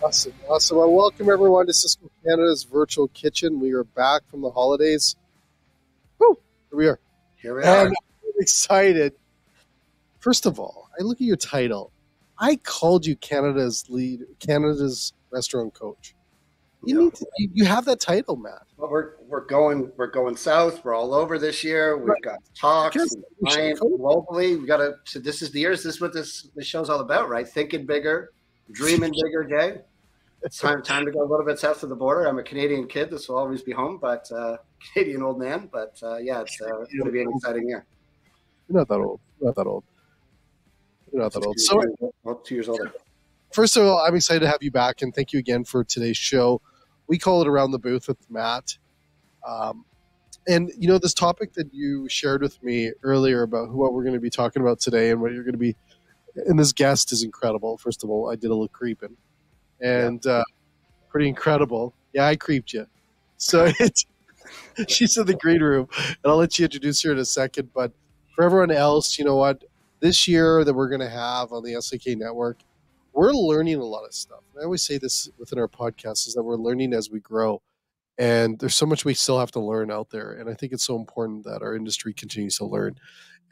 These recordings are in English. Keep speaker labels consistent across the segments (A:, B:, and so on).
A: Awesome, awesome. Well, welcome everyone to Cisco Canada's virtual kitchen. We are back from the holidays. Woo! Here we are.
B: Here we are.
A: And I'm excited. First of all, I look at your title. I called you Canada's restaurant coach. You have that title, Matt.
B: Well, we're going south. We're all over this year. We've got talks and clients globally. We got to. So this is the year. This is what this show's all about, right? Thinking bigger, dreaming bigger, Jay. It's time to go a little bit south of the border. I'm a Canadian kid. This will always be home, but Canadian old man. But yeah, it's going to be an exciting year.
A: You're not that old. You're not that old. You're not that old. So,
B: 2 years older.
A: First of all, I'm excited to have you back, and thank you again for today's show. We call it Around the Booth with Matt. And, you know, this topic that you shared with me earlier about what we're going to be talking about today and what you're going to be – and this guest is incredible. First of all, I did a little creeping. And pretty incredible. Yeah, I creeped you. So she's in the green room, and I'll let you introduce her in a second. But for everyone else, you know what? This year that we're going to have on the SAK Network, we're learning a lot of stuff. I always say this within our podcast is that we're learning as we grow. And there's so much we still have to learn out there. And I think it's so important that our industry continues to learn.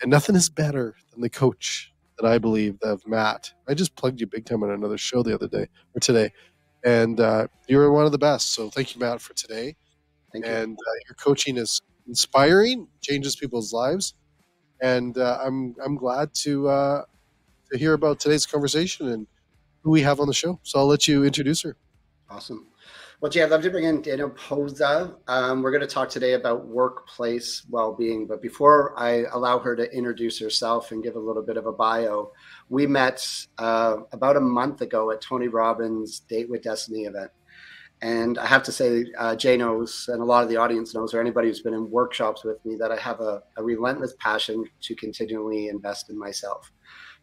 A: And nothing is better than the coach that I believe of Matt. I just plugged you big time on another show the other day or today. And you're one of the best. So thank you, Matt, for today.
B: Thank you.
A: And your coaching is inspiring, changes people's lives. And I'm glad to hear about today's conversation and who we have on the show. So I'll let you introduce her.
B: Awesome. Well, Jay, I'd love to bring in Danielle Posa. We're going to talk today about workplace well-being. But before I allow her to introduce herself and give a little bit of a bio, we met about a month ago at Tony Robbins' Date with Destiny event. And I have to say, Jay knows, and a lot of the audience knows, or anybody who's been in workshops with me, that I have a relentless passion to continually invest in myself.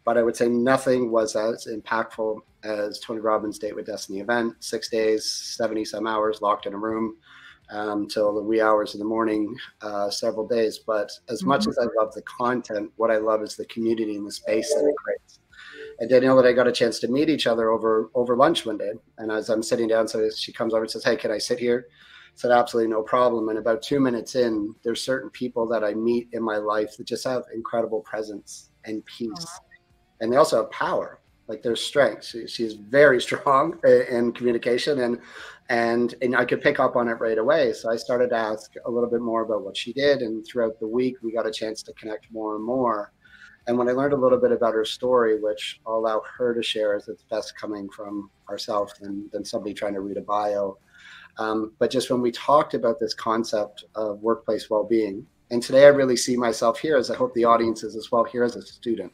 B: But I would say nothing was as impactful as Tony Robbins' Date with Destiny event. 6 days, 70-some hours, locked in a room till the wee hours of the morning, several days. But as much as I love the content, what I love is the community and the space that it creates. And Danielle and I got a chance to meet each other over lunch one day. And as I'm sitting down, so she comes over and says, "Hey, can I sit here?" I said, "Absolutely no problem." And about 2 minutes in, there's certain people that I meet in my life that just have incredible presence and peace. And they also have power, like there's strength. She's very strong in communication, and I could pick up on it right away. So I started to ask a little bit more about what she did. And throughout the week, we got a chance to connect more and more. And when I learned a little bit about her story, which I'll allow her to share, as it's best coming from ourselves than somebody trying to read a bio. But just when we talked about this concept of workplace well-being, and today I really see myself here, as I hope the audience is as well, here as a student.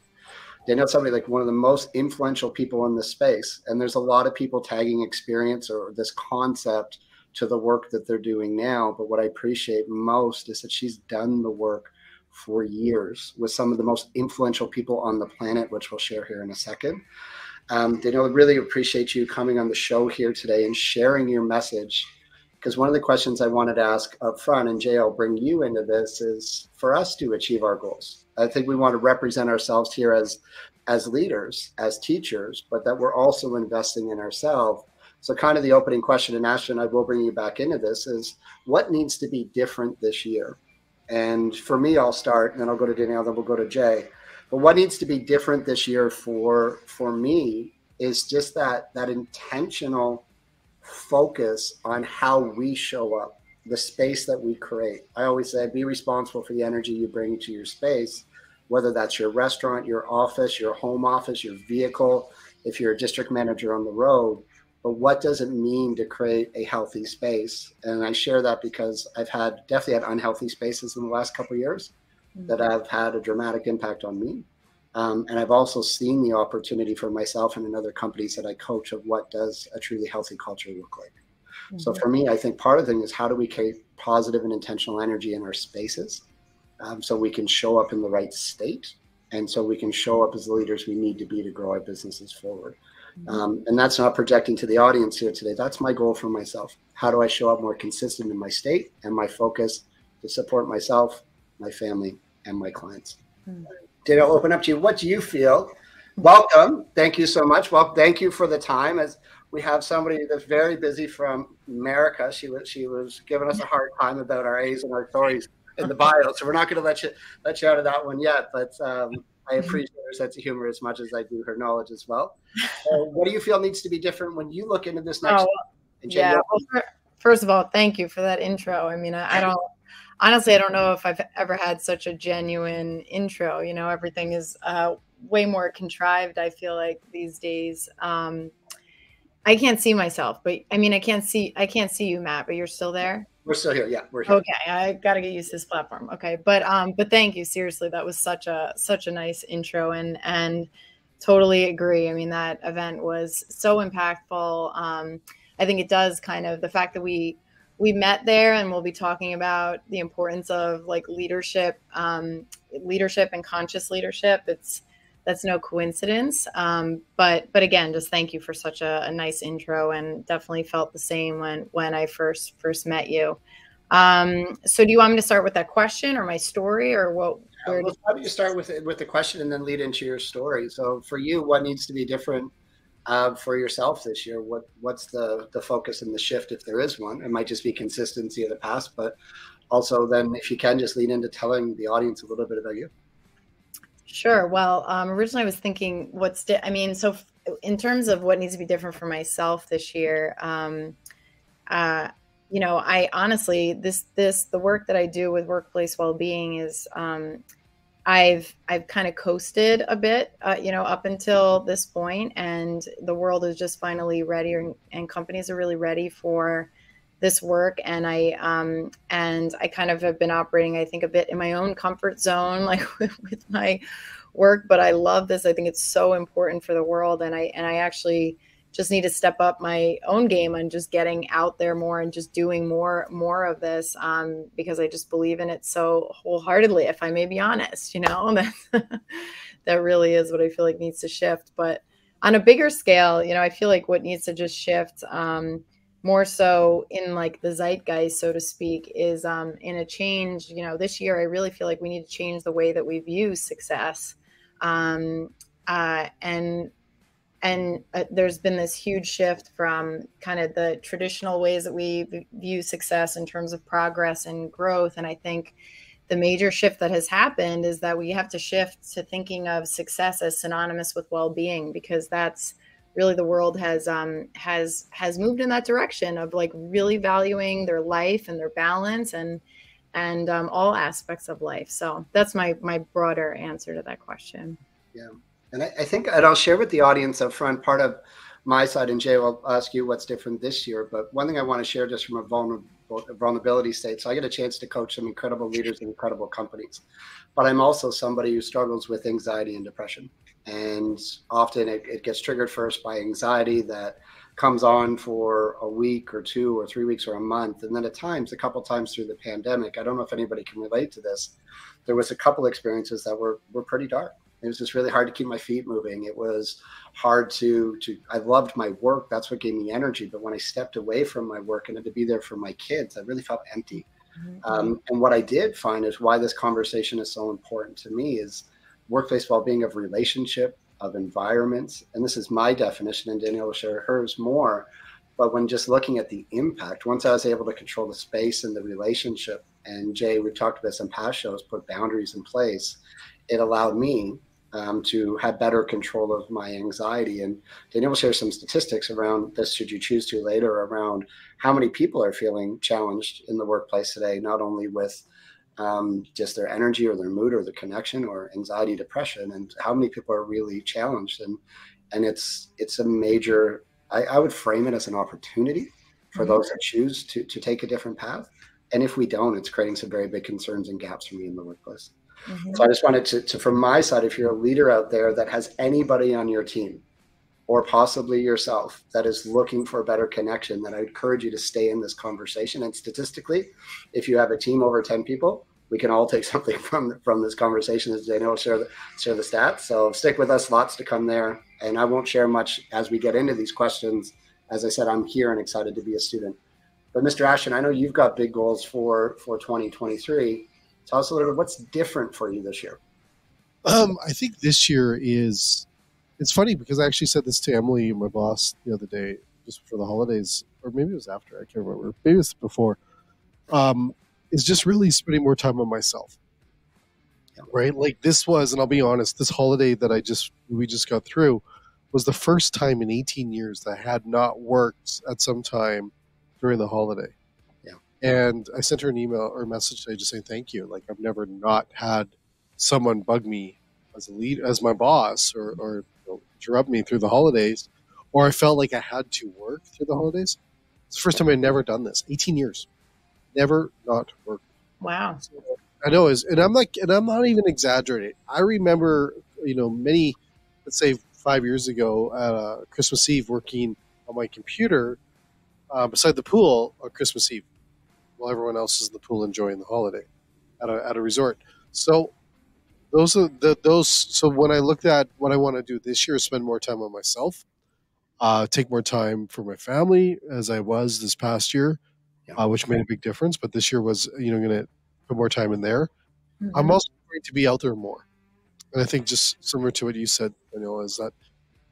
B: Danielle's somebody like one of the most influential people in this space. And there's a lot of people tagging experience or this concept to the work that they're doing now. But what I appreciate most is that she's done the work for years with some of the most influential people on the planet, which we'll share here in a second. Danielle, I really appreciate you coming on the show here today and sharing your message. Because one of the questions I wanted to ask up front, and Jay, I'll bring you into this, is for us to achieve our goals. I think we want to represent ourselves here as leaders, as teachers, but that we're also investing in ourselves. So kind of the opening question, and Ashton, I will bring you back into this, is what needs to be different this year? And for me, I'll start, and then I'll go to Danielle, then we'll go to Jay. But what needs to be different this year for me is just that intentional focus on how we show up, the space that we create. I always say, be responsible for the energy you bring to your space, whether that's your restaurant, your office, your home office, your vehicle, if you're a district manager on the road. But what does it mean to create a healthy space? And I share that because I've definitely had unhealthy spaces in the last couple of years that have had a dramatic impact on me. And I've also seen the opportunity for myself and in other companies that I coach of what does a truly healthy culture look like. So for me, I think part of the thing is how do we create positive and intentional energy in our spaces so we can show up in the right state, and so we can show up as the leaders we need to be to grow our businesses forward. And that's not projecting to the audience here today. That's my goal for myself. How do I show up more consistent in my state and my focus to support myself, my family, and my clients? Did I open up to you? What do you feel? Welcome. Thank you so much. Well, thank you for the time. As we have somebody that's very busy from America. She was giving us a hard time about our A's and our stories in the bio, so we're not going to let you out of that one yet. But I appreciate her sense of humor as much as I do her knowledge as well. What do you feel needs to be different when you look into this next?
C: Yeah. Well, first of all, thank you for that intro. I mean, I don't honestly, I don't know if I've ever had such a genuine intro. You know, everything is way more contrived, I feel like, these days. I can't see myself, but I mean, I can't see you, Matt, but you're still there.
B: We're still here. Yeah, we're here.
C: Okay. I got to get used to this platform. Okay. But thank you. Seriously. That was such a nice intro, and totally agree. I mean, that event was so impactful. I think it does kind of, the fact that we met there, and we'll be talking about the importance of like leadership and conscious leadership. That's no coincidence. But again, just thank you for such a nice intro, and definitely felt the same when I first met you. So do you want me to start with that question or my story, or what?
B: Why don't you start with the question and then lead into your story? So for you, what needs to be different for yourself this year? What's the focus and the shift, if there is one? It might just be consistency of the past, but also then if you can just lead into telling the audience a little bit about you.
C: Sure. Well, originally I was thinking so in terms of what needs to be different for myself this year, you know, I honestly, the work that I do with workplace well-being is, I've kind of coasted a bit, you know, up until this point, and the world is just finally ready, and companies are really ready for this work. And I kind of have been operating, I think, a bit in my own comfort zone, like with my work, but I love this. I think it's so important for the world. And I actually just need to step up my own game on just getting out there more and just doing more of this, because I just believe in it so wholeheartedly, if I may be honest, you know, that really is what I feel like needs to shift. But on a bigger scale, you know, I feel like what needs to just shift, more so in like the zeitgeist, so to speak, is in a change. You know, this year I really feel like we need to change the way that we view success. And there's been this huge shift from kind of the traditional ways that we view success in terms of progress and growth. And I think the major shift that has happened is that we have to shift to thinking of success as synonymous with well-being, because that's really, the world has moved in that direction of like really valuing their life and their balance and all aspects of life. So that's my broader answer to that question.
B: Yeah. And I think, and I'll share with the audience up front, part of my side, and Jay will ask you what's different this year. But one thing I want to share just from a vulnerability state. So I get a chance to coach some incredible leaders in incredible companies, but I'm also somebody who struggles with anxiety and depression. And often it gets triggered first by anxiety that comes on for a week or 2 or 3 weeks or a month. And then at times, a couple times through the pandemic, I don't know if anybody can relate to this, there was a couple experiences that were pretty dark. It was just really hard to keep my feet moving. It was hard I loved my work. That's what gave me energy. But when I stepped away from my work and had to be there for my kids, I really felt empty. Mm-hmm. And what I did find is why this conversation is so important to me is workplace well-being of relationship, of environments. And this is my definition, and Danielle will share hers more. But when just looking at the impact, once I was able to control the space and the relationship, and Jay, we've talked about this in past shows, put boundaries in place, it allowed me to have better control of my anxiety. And Danielle will share some statistics around this, should you choose to later, around how many people are feeling challenged in the workplace today, not only with just their energy or their mood or the connection or anxiety, depression, and how many people are really challenged. And it's a major, I would frame it as an opportunity for mm-hmm. those that choose to take a different path. And if we don't, it's creating some very big concerns and gaps for me in the workplace. Mm-hmm. So I just wanted to, from my side, if you're a leader out there that has anybody on your team or possibly yourself that is looking for a better connection, then I encourage you to stay in this conversation. And statistically, if you have a team over 10 people, we can all take something from this conversation, as Danielle will share the stats. So stick with us, lots to come there. And I won't share much as we get into these questions. As I said, I'm here and excited to be a student. But Mr. Ashton, I know you've got big goals for 2023. Tell us a little bit, what's different for you this year?
A: I think this year it's funny because I actually said this to Emily, my boss, the other day, just before the holidays, or maybe it was after. I can't remember. Maybe it was before. Is just really spending more time on myself. Right, like this was, and I'll be honest, this holiday that we just got through was the first time in 18 years that I had not worked at some time during the holiday.
B: Yeah.
A: And I sent her an email or a message today just saying thank you. Like I've never not had someone bug me as my boss or interrupt me through the holidays, or I felt like I had to work through the holidays. It's the first time I'd never done this. 18 years. Never not worked.
C: Wow.
A: So, I know, and I'm not even exaggerating. I remember, many, let's say 5 years ago, Christmas Eve, working on my computer beside the pool on Christmas Eve, while everyone else is in the pool enjoying the holiday at a resort. So So when I looked at what I want to do this year, is spend more time on myself, take more time for my family, as I was this past year, which made a big difference. But this year was, going to put more time in there.
C: Mhm.
A: I'm also going to be out there more. And I think just similar to what you said, Danielle, is that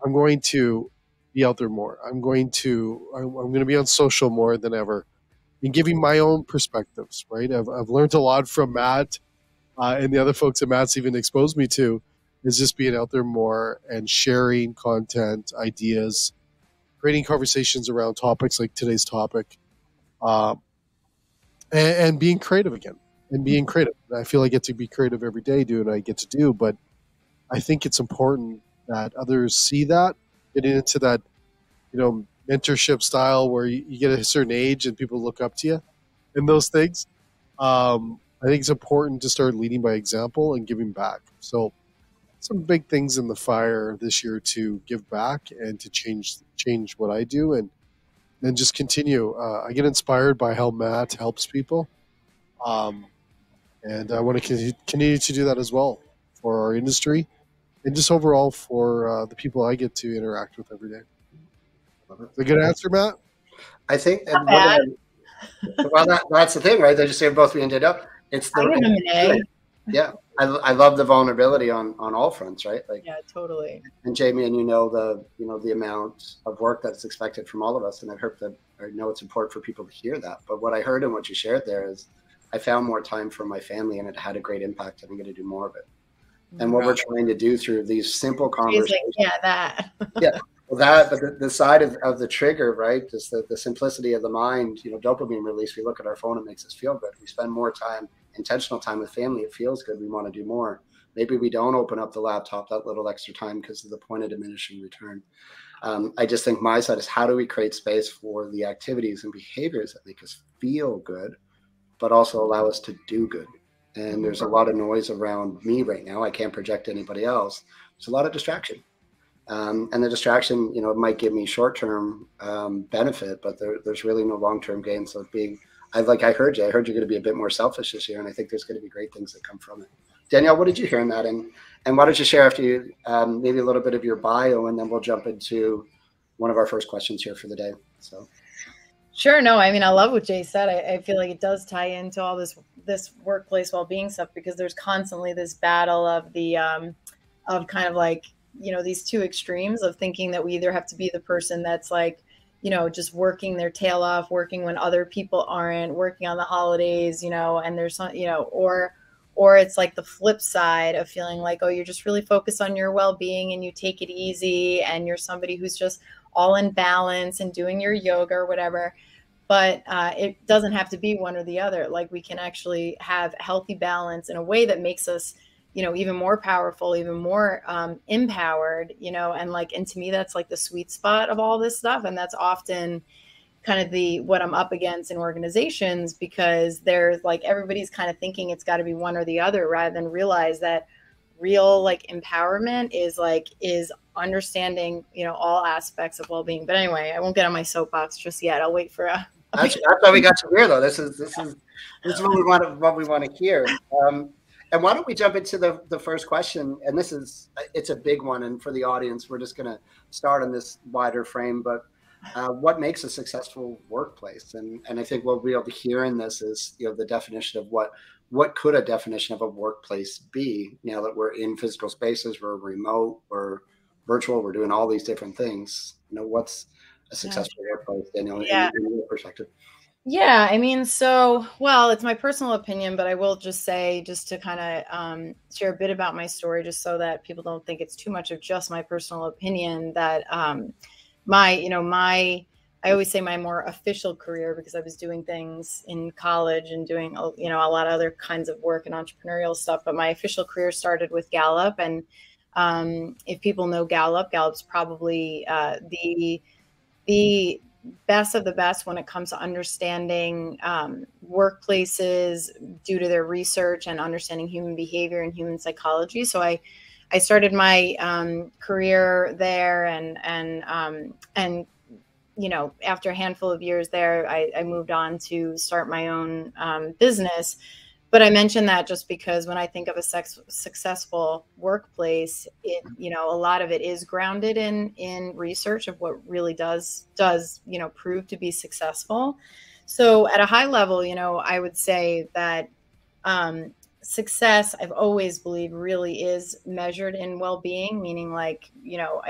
A: I'm going to be out there more. I'm going to be on social more than ever and giving my own perspectives, right? I've learned a lot from Matt and the other folks that Matt's even exposed me to, is just being out there more and sharing content, ideas, creating conversations around topics like today's topic, um, and being creative again. And being creative. I feel I get to be creative every day doing what I get to do, but I think it's important that others see that, getting into that, mentorship style where you get a certain age and people look up to you and those things. I think it's important to start leading by example and giving back. So some big things in the fire this year to give back and to change what I do and then just continue. I get inspired by how Matt helps people. And I want to continue to do that as well for our industry and just overall for the people I get to interact with every day. Is that a good answer, Matt?
B: I think
C: Not
B: that's the thing, right? They just say both we ended up. It's
C: I give them an A.
B: Yeah. I love the vulnerability on all fronts, right? Like,
C: Yeah, totally.
B: And Jamie, and the amount of work that's expected from all of us, and I know it's important for people to hear that. But what I heard and what you shared there is, I found more time for my family, and it had a great impact. And I'm going to do more of it. And what we're trying to do through these simple conversations,
C: that.
B: yeah, well, that, but the side of the trigger, right? Just the simplicity of the mind, dopamine release. We look at our phone, it makes us feel good. We spend more time, intentional time with family. It feels good. We want to do more. Maybe we don't open up the laptop that little extra time because of the point of diminishing return. I just think my side is, how do we create space for the activities and behaviors that make us feel good, but also allow us to do good? And there's a lot of noise around me right now. I can't project anybody else. There's a lot of distraction. And the distraction, it might give me short-term benefit, but there's really no long-term gain. So I heard you're going to be a bit more selfish this year. And I think there's going to be great things that come from it. Danielle, what did you hear in that? And why don't you share after you, maybe a little bit of your bio, and then we'll jump into one of our first questions here for the day. So.
C: Sure. No, I mean, I love what Jay said. I feel like it does tie into all this workplace well-being stuff, because there's constantly this battle of of kind of like, these two extremes of thinking that we either have to be the person that's like, just working their tail off, working when other people aren't, working on the holidays, and there's some, or it's like the flip side of feeling like, oh, you're just really focused on your well-being and you take it easy and you're somebody who's just all in balance and doing your yoga or whatever. But it doesn't have to be one or the other. Like, we can actually have healthy balance in a way that makes us, even more powerful, even more empowered, and to me, that's like the sweet spot of all this stuff. And that's often kind of what I'm up against in organizations, because there's like, everybody's kind of thinking it's got to be one or the other, rather than realize that real empowerment is understanding, all aspects of well-being. But anyway, I won't get on my soapbox just yet. I'll wait for
B: That's why we got you here, though. This is what we want to hear. And why don't we jump into the first question? And it's a big one. And for the audience, we're just going to start on this wider frame. But what makes a successful workplace? And I think what we'll be hearing this is, the definition of what could a definition of a workplace be, now that we're in physical spaces, we're remote, we're virtual, we're doing all these different things. a successful workplace, Danielle,
C: Yeah.
B: in your perspective?
C: Yeah, I mean, well, it's my personal opinion, but I will just say, just to kind of share a bit about my story, just so that people don't think it's too much of just my personal opinion, that I always say my more official career, because I was doing things in college and doing, a lot of other kinds of work and entrepreneurial stuff, but my official career started with Gallup. And if people know Gallup's probably the best of the best when it comes to understanding workplaces due to their research and understanding human behavior and human psychology. So I started my career there, and after a handful of years there, I moved on to start my own business. But I mentioned that just because when I think of a successful workplace, a lot of it is grounded in research of what really does prove to be successful. So at a high level, I would say that success, I've always believed, really is measured in well-being, meaning I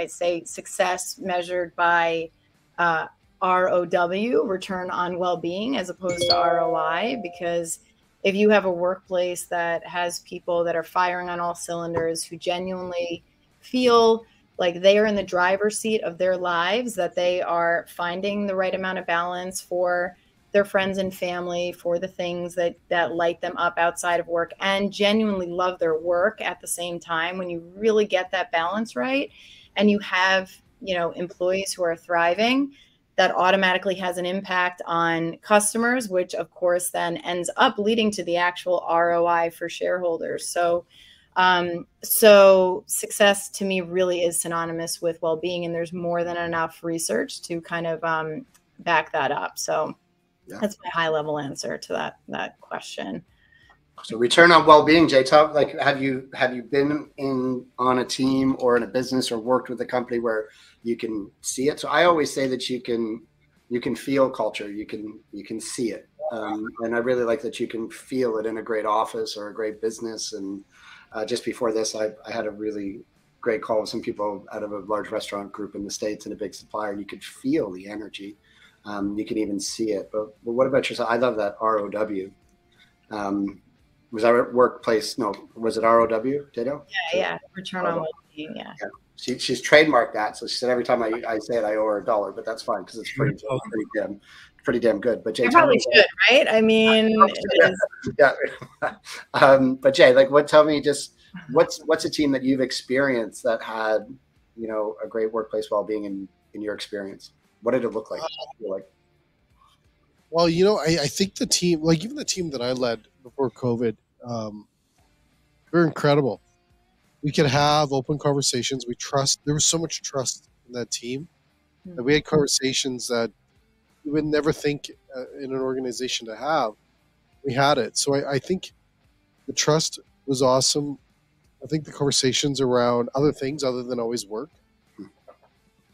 C: say success measured by ROW, return on well-being, as opposed to ROI, because if you have a workplace that has people that are firing on all cylinders, who genuinely feel like they are in the driver's seat of their lives, that they are finding the right amount of balance for their friends and family, for the things that light them up outside of work, and genuinely love their work at the same time, when you really get that balance right, and you have, employees who are thriving, that automatically has an impact on customers, which of course then ends up leading to the actual ROI for shareholders. So success to me really is synonymous with well-being, and there's more than enough research to kind of back that up. So that's my high level answer to that question.
B: So return on well-being, Jay, talk, have you been on a team or in a business or worked with a company where you can see it? So I always say that you can feel culture, you can see it, and I really like that you can feel it in a great office or a great business. And just before this, I had a really great call with some people out of a large restaurant group in the States and a big supplier, and you could feel the energy. You can even see it. But what about yourself? I love that ROW. Was that workplace? No, was it ROW, Danielle?
C: Yeah. Return on well-being. Yeah.
B: She's trademarked that. So she said every time I say it, I owe her $1, but that's fine because it's pretty damn good. But Jay,
C: you probably should, right? I mean,
B: yeah. But Jay, tell me just what's a team that you've experienced that had, a great workplace well-being in your experience? What did it look like?
A: Well, I think the team, even the team that I led before COVID, they're incredible. We could have open conversations. There was so much trust in that team that we had conversations that you would never think in an organization to have. We had it. So I think the trust was awesome. I think the conversations around other things other than always work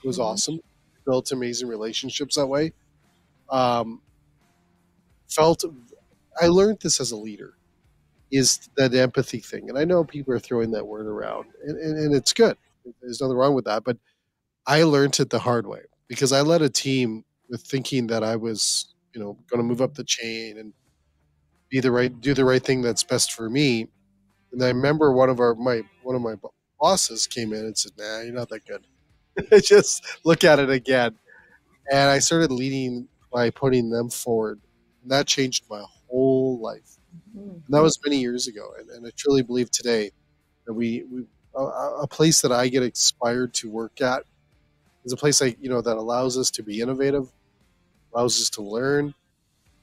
A: was awesome. Built amazing relationships that way. I learned this as a leader, is that empathy thing. And I know people are throwing that word around, and it's good. There's nothing wrong with that. But I learned it the hard way, because I led a team with thinking that I was, going to move up the chain and do the right thing that's best for me. And I remember one of my bosses came in and said, "Nah, you're not that good. Just look at it again." And I started leading by putting them forward. And that changed my whole life. And that was many years ago. And I truly believe today that a place that I get inspired to work at is a place that allows us to be innovative, allows us to learn,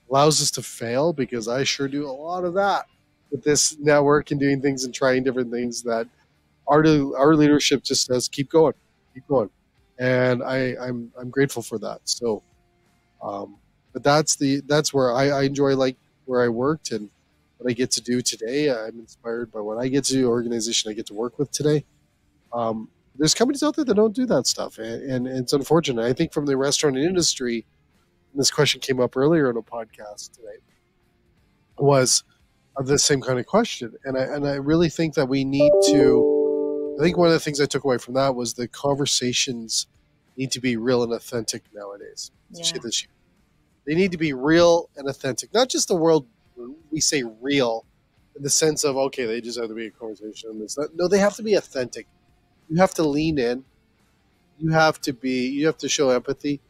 A: allows us to fail, because I sure do a lot of that with this network and doing things and trying different things that our leadership just says, keep going. And I'm grateful for that. So, but that's where I enjoy, where I worked and what I get to do today. I'm inspired by what I get to do, organization I get to work with today. There's companies out there that don't do that stuff, and it's unfortunate. I think from the restaurant industry, and this question came up earlier in a podcast today, was the same kind of question. And I really think that we need to, I think one of the things I took away from that was the conversations need to be real and authentic nowadays.
C: Yeah.
A: They need to be real and authentic. Not just the world, we say real in the sense of, okay, they just have to be a conversation. No, they have to be authentic. You have to lean in. You have to show empathy.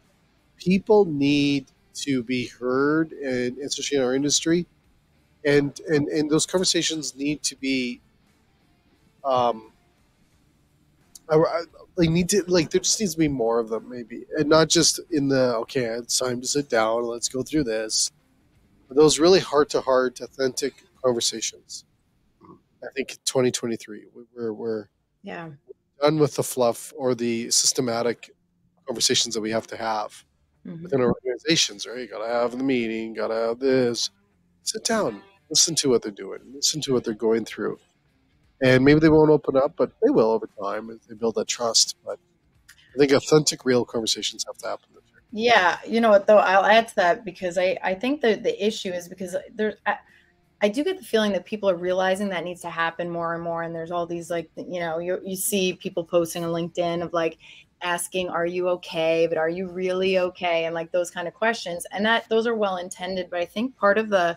A: People need to be heard, and especially in our industry. And those conversations need to be, there just needs to be more of them, maybe, and not just in the, okay, it's time to sit down, let's go through this. But those really heart-to-heart, authentic conversations. I think 2023, we're done with the fluff or the systematic conversations that we have to have within our organizations, right? You got to have the meeting, got to have this. Sit down, listen to what they're doing, listen to what they're going through. And maybe they won't open up, but they will over time as they build that trust. But I think authentic, real conversations have to happen.
C: Yeah. You know what, though? I'll add to that because I think that the issue is because I do get the feeling that people are realizing that needs to happen more and more. And there's all these, like, you see people posting on LinkedIn of like asking, are you okay? But are you really okay? And like those kind of questions. And those are well intended. But I think part of the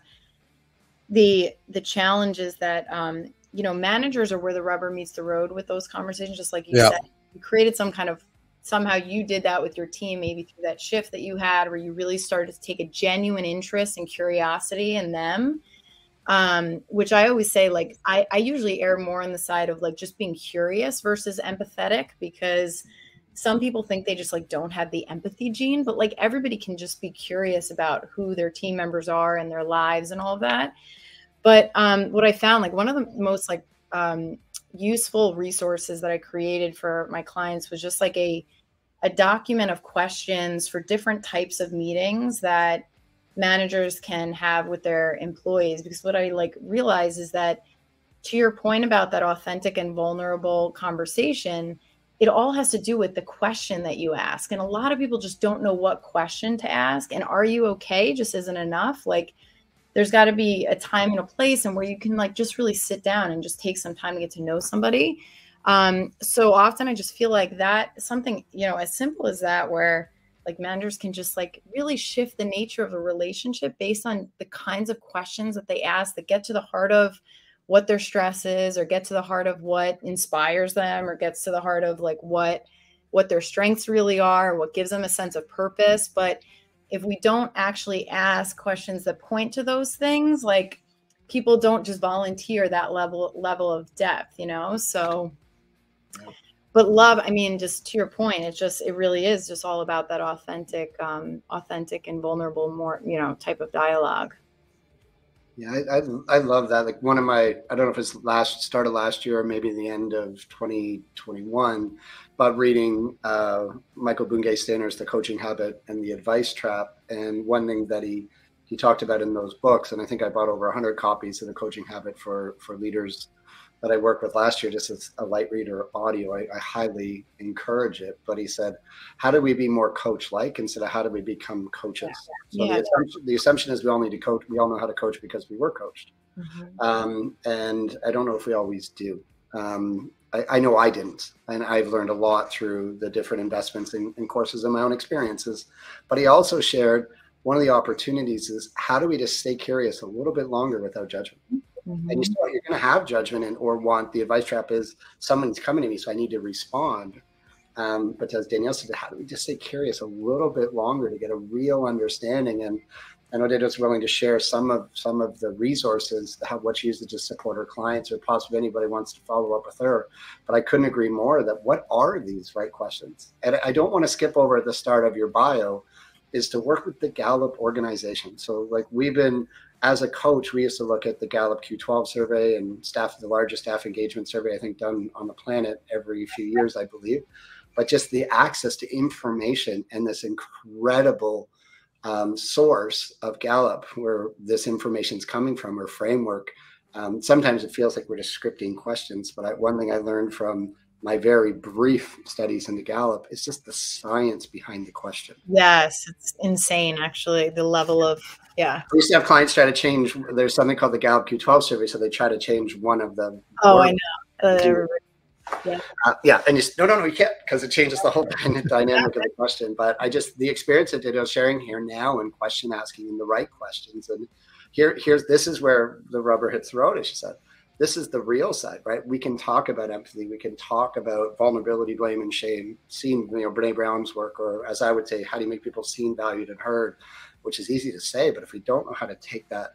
C: challenge is that, managers are where the rubber meets the road with those conversations. Just like you said, you created somehow you did that with your team, maybe through that shift that you had where you really started to take a genuine interest and curiosity in them. Which I always say, like, I usually err more on the side of like just being curious versus empathetic, because some people think they just like don't have the empathy gene, but like everybody can just be curious about who their team members are and their lives and all of that. But what I found, like one of the most like useful resources that I created for my clients was just like a document of questions for different types of meetings that managers can have with their employees. Because what I like realize is that, to your point about that authentic and vulnerable conversation, it all has to do with the question that you ask. And a lot of people just don't know what question to ask. And are you okay just isn't enough. Like there's got to be a time and a place and where you can like just really sit down and just take some time to get to know somebody. So often I just feel like that something, as simple as that, where like managers can just like really shift the nature of a relationship based on the kinds of questions that they ask that get to the heart of what their stress is, or get to the heart of what inspires them, or gets to the heart of like what their strengths really are, what gives them a sense of purpose. But if we don't actually ask questions that point to those things, like people don't just volunteer that level of depth, so. But love, I mean, just to your point, it really is just all about that authentic and vulnerable, more, type of dialogue.
B: Yeah, I love that. Like one of my, I don't know if it's started last year or maybe the end of 2021, but reading Michael Bungay-Steiner's The Coaching Habit and The Advice Trap. And one thing that he talked about in those books, and I think I bought over 100 copies of The Coaching Habit for leaders that I worked with last year, just as a light reader audio. I highly encourage it. But he said, how do we be more coach-like instead of how do we become coaches? So the assumption is we all need to coach. We all know how to coach because we were coached. And I don't know if we always do. I know I didn't. And I've learned a lot through the different investments in courses and my own experiences. But he also shared one of the opportunities is how do we just stay curious a little bit longer without judgment? And you're going to have judgment or want. The advice trap is someone's coming to me, so I need to respond. But as Danielle said, how do we just stay curious a little bit longer to get a real understanding? And I know Danielle's willing to share some of the resources, what she uses to support her clients, or possibly anybody wants to follow up with her. But I couldn't agree more that what are these right questions? And I don't want to skip over at the start of your bio is to work with the Gallup organization. So like as a coach, we used to look at the Gallup Q12 survey and the largest staff engagement survey, I think, done on the planet every few years, I believe. But just the access to information and this incredible source of Gallup where this information is coming from, or framework. Sometimes it feels like we're just scripting questions. But one thing I learned from my very brief studies into Gallup is just the science behind the question.
C: Yes, it's insane, actually, the level of, yeah.
B: We used to have clients try to change. There's something called the Gallup Q12 survey, so they try to change one of the.
C: Oh, I know. Yeah.
B: Yeah, and no, you can't, because it changes the whole dynamic of the question. But the experience that Danielle's sharing here now, and question asking and the right questions, and this is where the rubber hits the road, as she said. This is the real side, right? We can talk about empathy, we can talk about vulnerability, blame, and shame. Seeing, Brene Brown's work, or as I would say, how do you make people seen, valued, and heard, which is easy to say, but if we don't know how to take that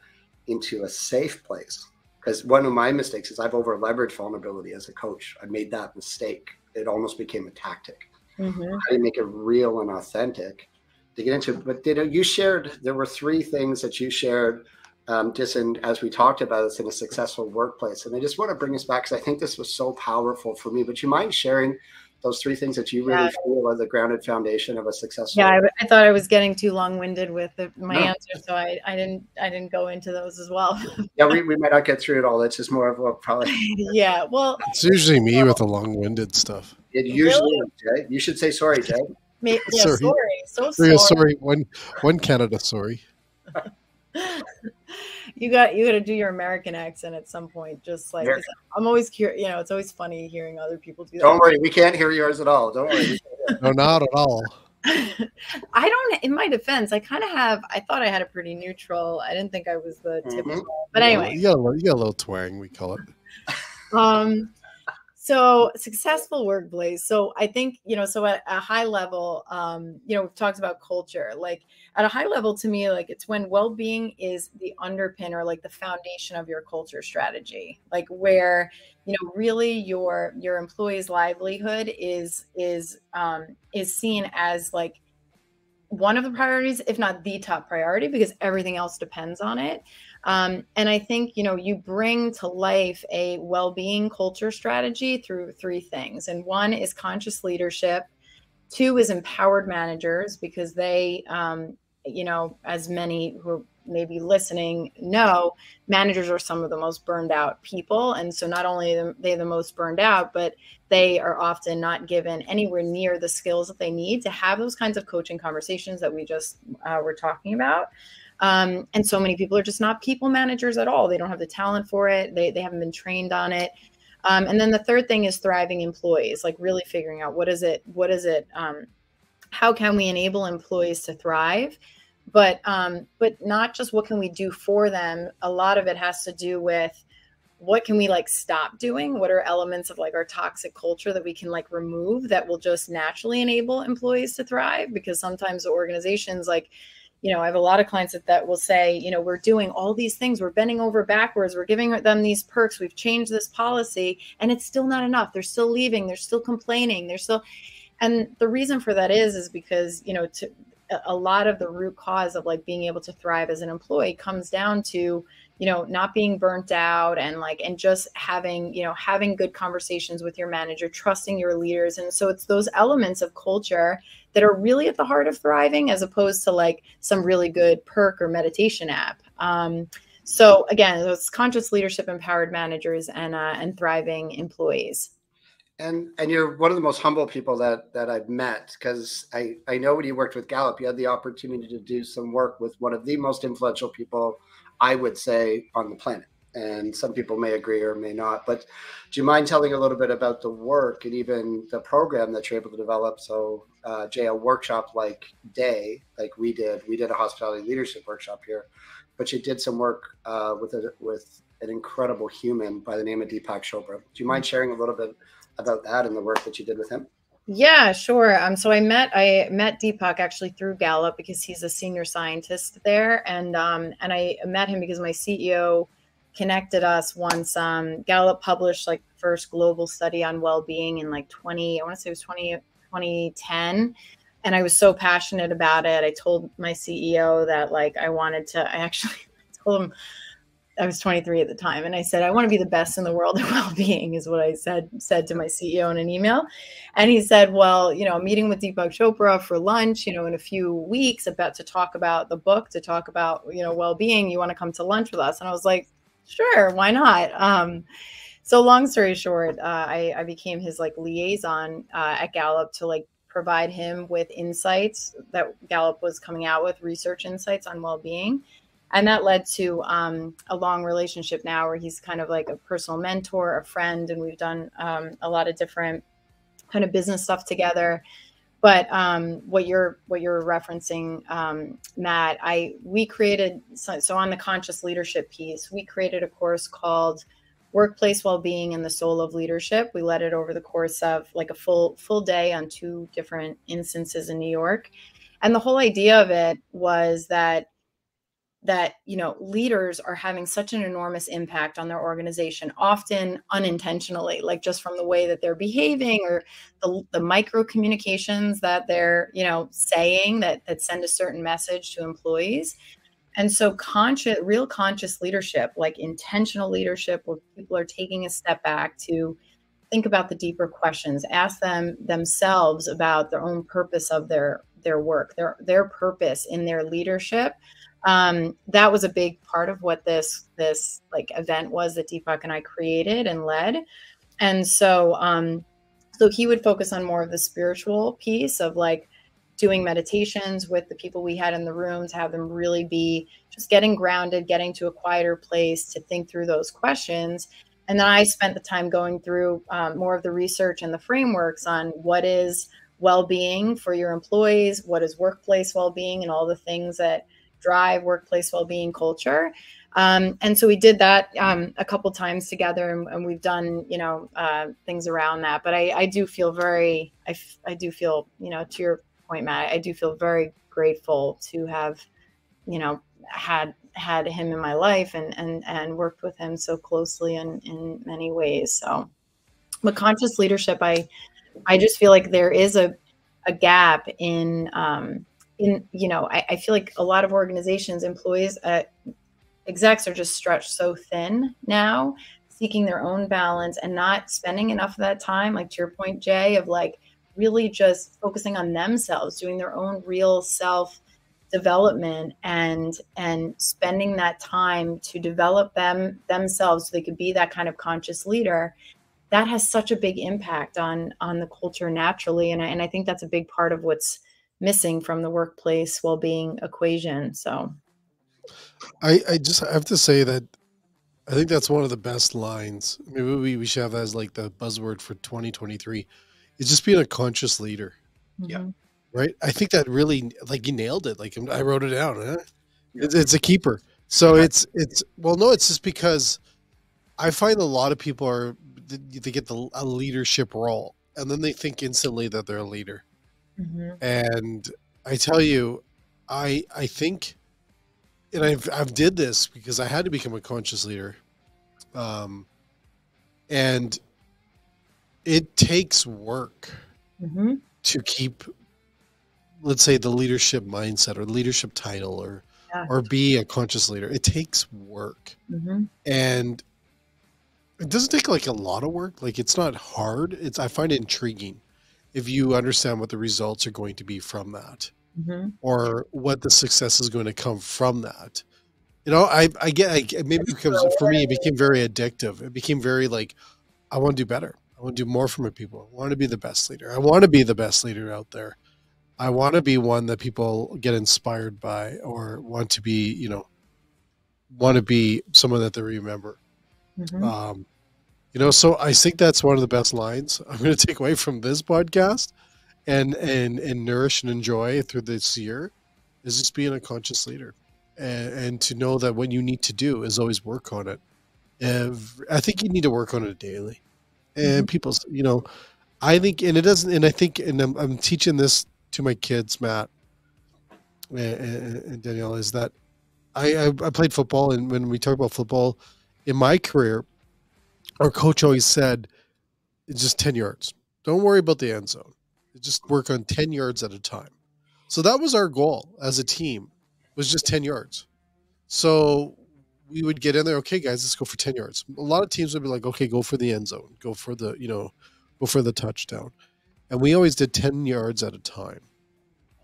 B: into a safe place. Because one of my mistakes is I've over leveraged vulnerability as a coach. I made that mistake. It almost became a tactic.
C: Mm-hmm.
B: How do you make it real and authentic to get into? But you shared, there were 3 things that you shared just as we talked about this in a successful workplace. And I just want to bring us back, because I think this was so powerful for me. But you mind sharing those 3 things that you really feel are the grounded foundation of a successful?
C: Yeah, I thought I was getting too long-winded with my answer, so I didn't go into those as well.
B: Yeah, we might not get through it all. It's just more of what probably.
C: Yeah, well,
A: it's usually me with the long-winded stuff.
B: It usually is, Jay. You should say sorry, Jay.
C: Yeah, sorry. So
A: sorry.
C: sorry.
A: One Canada, sorry.
C: You got to do your American accent at some point. Just like I'm always curious. It's always funny hearing other people do that.
B: Don't worry, we can't hear yours at all. Don't worry.
A: No, not at all.
C: I don't. In my defense, I kind of have. I thought I had a pretty neutral. I didn't think I was the typical. But anyway,
A: you got a little twang. We call it.
C: So successful workplace. So I think, so at a high level, we've talked about culture, like at a high level, to me, like it's when well-being is the underpin or like the foundation of your culture strategy, like where, really your employee's livelihood is seen as like one of the priorities, if not the top priority, because everything else depends on it. And I think, you bring to life a well-being culture strategy through 3 things. And 1 is conscious leadership. 2 is empowered managers, because they, as many who are maybe listening know, managers are some of the most burned out people. And so not only are they the most burned out, but they are often not given anywhere near the skills that they need to have those kinds of coaching conversations that we just were talking about. And so many people are just not people managers at all. They don't have the talent for it. They haven't been trained on it. And then the 3rd thing is thriving employees, like really figuring out what is it, how can we enable employees to thrive? But not just what can we do for them. A lot of it has to do with what can we like stop doing? What are elements of like our toxic culture that we can like remove that will just naturally enable employees to thrive? Because sometimes the organizations like, I have a lot of clients that will say, we're doing all these things. We're bending over backwards. We're giving them these perks. We've changed this policy and it's still not enough. They're still leaving. They're still complaining. And the reason for that is because, a lot of the root cause of like being able to thrive as an employee comes down to, not being burnt out and just having good conversations with your manager, trusting your leaders. And so it's those elements of culture that are really at the heart of thriving, as opposed to like some really good perk or meditation app. So again, it's conscious leadership, empowered managers, and thriving employees.
B: And you're one of the most humble people that I've met, because I know when you worked with Gallup, you had the opportunity to do some work with one of the most influential people, I would say, on the planet. And some people may agree or may not. But do you mind telling a little bit about the work and even the program that you're able to develop? So, Jay, a workshop like Day, like we did a hospitality leadership workshop here, but you did some work with an incredible human by the name of Deepak Chopra. Do you mind sharing a little bit about that and the work that you did with him?
C: Yeah, sure. So I met Deepak actually through Gallup, because he's a senior scientist there, and I met him because my CEO connected us once. Gallup published like the first global study on well-being in like 2010. And I was so passionate about it. I told my CEO that I told him, I was 23 at the time. And I said, I want to be the best in the world at well-being, is what I said to my CEO in an email. And he said, well, I'm meeting with Deepak Chopra for lunch, in a few weeks, about to talk about the book, to talk about, well-being. You want to come to lunch with us? And I was like, sure, why not? So long story short, I became his liaison at Gallup to provide him with insights that Gallup was coming out with, research insights on well-being. And that led to a long relationship now where he's kind of like a personal mentor, a friend, and we've done a lot of different kind of business stuff together. But what you're referencing, Matt, we created, so on the conscious leadership piece, we created a course called Workplace Wellbeing and the Soul of Leadership. We led it over the course of like a full day on 2 different instances in New York. And the whole idea of it was that leaders are having such an enormous impact on their organization, often unintentionally, like just from the way that they're behaving or the micro communications that they're saying that send a certain message to employees. And so real conscious leadership, like intentional leadership, where people are taking a step back to think about the deeper questions, ask themselves about their own purpose of their work, their purpose in their leadership. That was a big part of what this like event was that Deepak and I created and led. And so he would focus on more of the spiritual piece of like doing meditations with the people we had in the room to have them really be just getting grounded, getting to a quieter place to think through those questions. And then I spent the time going through more of the research and the frameworks on what is well-being for your employees, what is workplace well-being, and all the things that drive workplace well-being culture. And so we did that a couple times together, and we've done, things around that. But I do feel I do feel, to your point, Matt, I do feel very grateful to have, had him in my life and worked with him so closely in many ways. So, but conscious leadership, I just feel like there is a gap in I feel like a lot of organizations, employees, execs are just stretched so thin now, seeking their own balance and not spending enough of that time, like to your point, Jay, of like really just focusing on themselves, doing their own real self development and spending that time to develop themselves so they could be that kind of conscious leader. That has such a big impact on the culture naturally. And I think that's a big part of what's missing from the workplace well-being equation. So
A: I just have to say that I think that's one of the best lines. Maybe we should have that as like the buzzword for 2023. It's just being a conscious leader.
B: Yeah.
A: Right. I think that really, like, you nailed it. Like, I wrote it down. Huh? It's a keeper. So it's just because I find a lot of people they get a leadership role and then they think instantly that they're a leader.
C: Mm-hmm.
A: And I tell you, I think, and I've did this because I had to become a conscious leader. And it takes work
C: Mm-hmm.
A: to keep, let's say, the leadership mindset or leadership title or be a conscious leader. It takes work.
C: Mm-hmm.
A: And it doesn't take like a lot of work. Like, it's not hard. I find it intriguing if you understand what the results are going to be from that,
C: Mm-hmm.
A: or what the success is going to come from that. Maybe because for me, it became very addictive. It became very like, I want to do better. I want to do more for my people. I want to be the best leader. I want to be the best leader out there. I want to be one that people get inspired by, or want to be someone that they remember.
C: Mm-hmm.
A: So I think that's one of the best lines I'm going to take away from this podcast and nourish and enjoy through this year, is just being a conscious leader, and to know that what you need to do is always work on it. I think you need to work on it daily. And people, I think, and it doesn't, and I think, and I'm teaching this to my kids, Matt and Danielle, is that I played football, and when we talk about football in my career, our coach always said, it's just 10 yards. Don't worry about the end zone. Just work on 10 yards at a time. So that was our goal as a team, was just 10 yards. So we would get in there. Okay, guys, let's go for 10 yards. A lot of teams would be like, okay, go for the end zone, go for the touchdown. And we always did 10 yards at a time.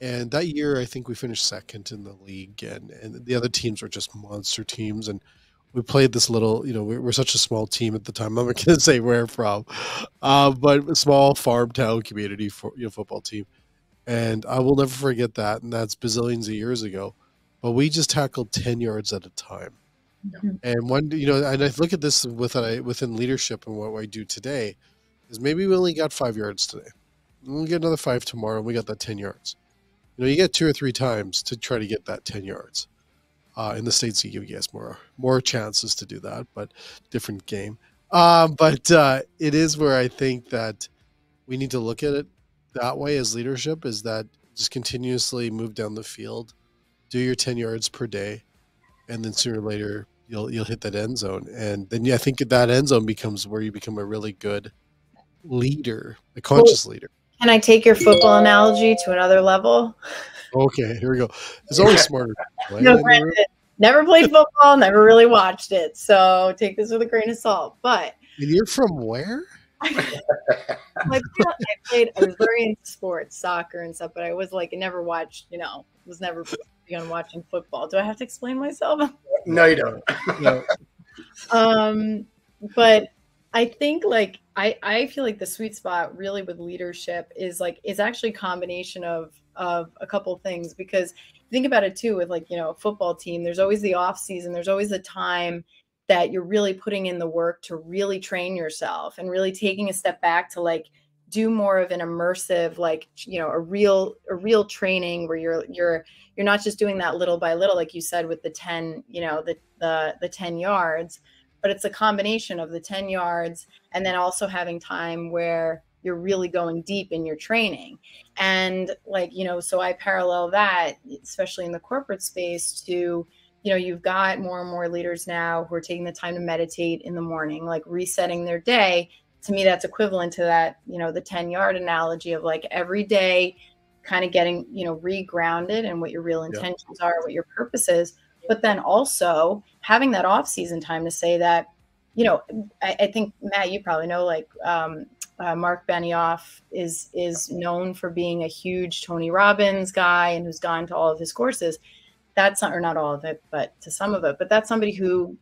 A: And that year, I think we finished second in the league, and the other teams were just monster teams. And we played this little, we're such a small team at the time. I'm not going to say where from, but a small farm town community football team. And I will never forget that. And that's bazillions of years ago. but we just tackled 10 yards at a time.
C: Mhm.
A: And one, and I look at this within leadership and what I do today is maybe we only got 5 yards today. We'll get another 5 tomorrow, and we got that 10 yards. You get 2 or 3 times to try to get that 10 yards. In the States, you guess more chances to do that, but different game. But it is where I think that we need to look at it that way as leadership, is that just continuously move down the field, do your 10 yards per day, and then sooner or later you'll hit that end zone. And then I think that end zone becomes where you become a really good leader, a conscious leader.
C: Can I take your football analogy to another level?
A: Okay, here we go. It's always smarter.
C: No, granted, never played football, never really watched it. So take this with a grain of salt. But
A: and you're from where?
C: I was very into sports, soccer and stuff, but I was like, never watched, was never big on watching football. Do I have to explain myself?
B: No, you don't.
A: No.
C: But I think I feel like the sweet spot really with leadership is actually a combination of a couple things, because think about it too with a football team, there's always the off season, there's always the time that you're really putting in the work to really train yourself and really taking a step back to do more of an immersive, a real training where you're not just doing that little by little, like you said, with the 10, the 10 yards, but it's a combination of the 10 yards and then also having time where you're really going deep in your training. And so I parallel that, especially in the corporate space, to, you've got more and more leaders now who are taking the time to meditate in the morning, resetting their day. To me, that's equivalent to that, the 10-yard analogy of every day kind of getting, regrounded and what your real intentions are, what your purpose is. But then also having that off-season time to say that, I think, Matt, you probably know, Mark Benioff is known for being a huge Tony Robbins guy and who's gone to all of his courses. That's not, or not all of it, but to some of it. But that's somebody who,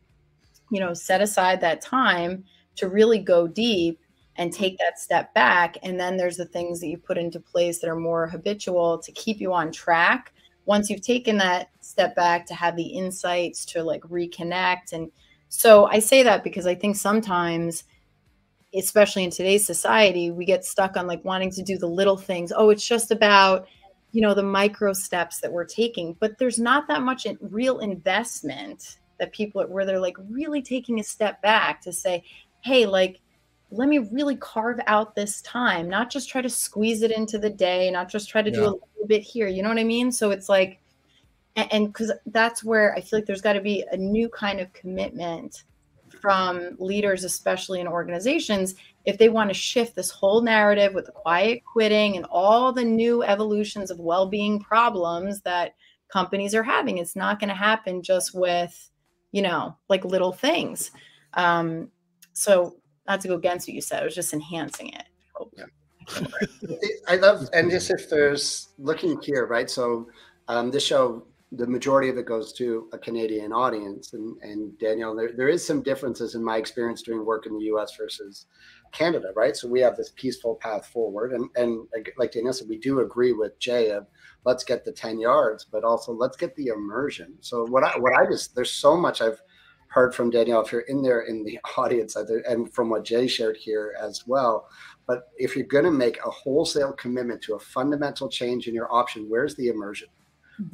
C: set aside that time to really go deep and take that step back. And then there's the things that you put into place that are more habitual to keep you on track. Once you've taken that step back to have the insights to reconnect. And so I say that because I think sometimes, especially in today's society, we get stuck on wanting to do the little things. Oh, it's just about, the micro steps that we're taking, but there's not that much real investment that people where they're really taking a step back to say, hey, let me really carve out this time, not just try to squeeze it into the day, not just try to do a little bit here. You know what I mean? So it's and because that's where I feel there's got to be a new kind of commitment from leaders, especially in organizations, if they want to shift this whole narrative with the quiet quitting and all the new evolutions of well-being problems that companies are having. It's not going to happen just with, little things. So not to go against what you said, I was just enhancing it.
B: I love, and just if there's looking here, right? So this show, the majority of it goes to a Canadian audience, and Danielle, there is some differences in my experience doing work in the US versus Canada, right? So we have this peaceful path forward, and like Danielle said, we do agree with Jay of let's get the 10 yards, but also let's get the immersion. So there's so much I've heard from Danielle, if you're in there in the audience, and from what Jay shared here as well. But if you're going to make a wholesale commitment to a fundamental change in your option, where's the immersion?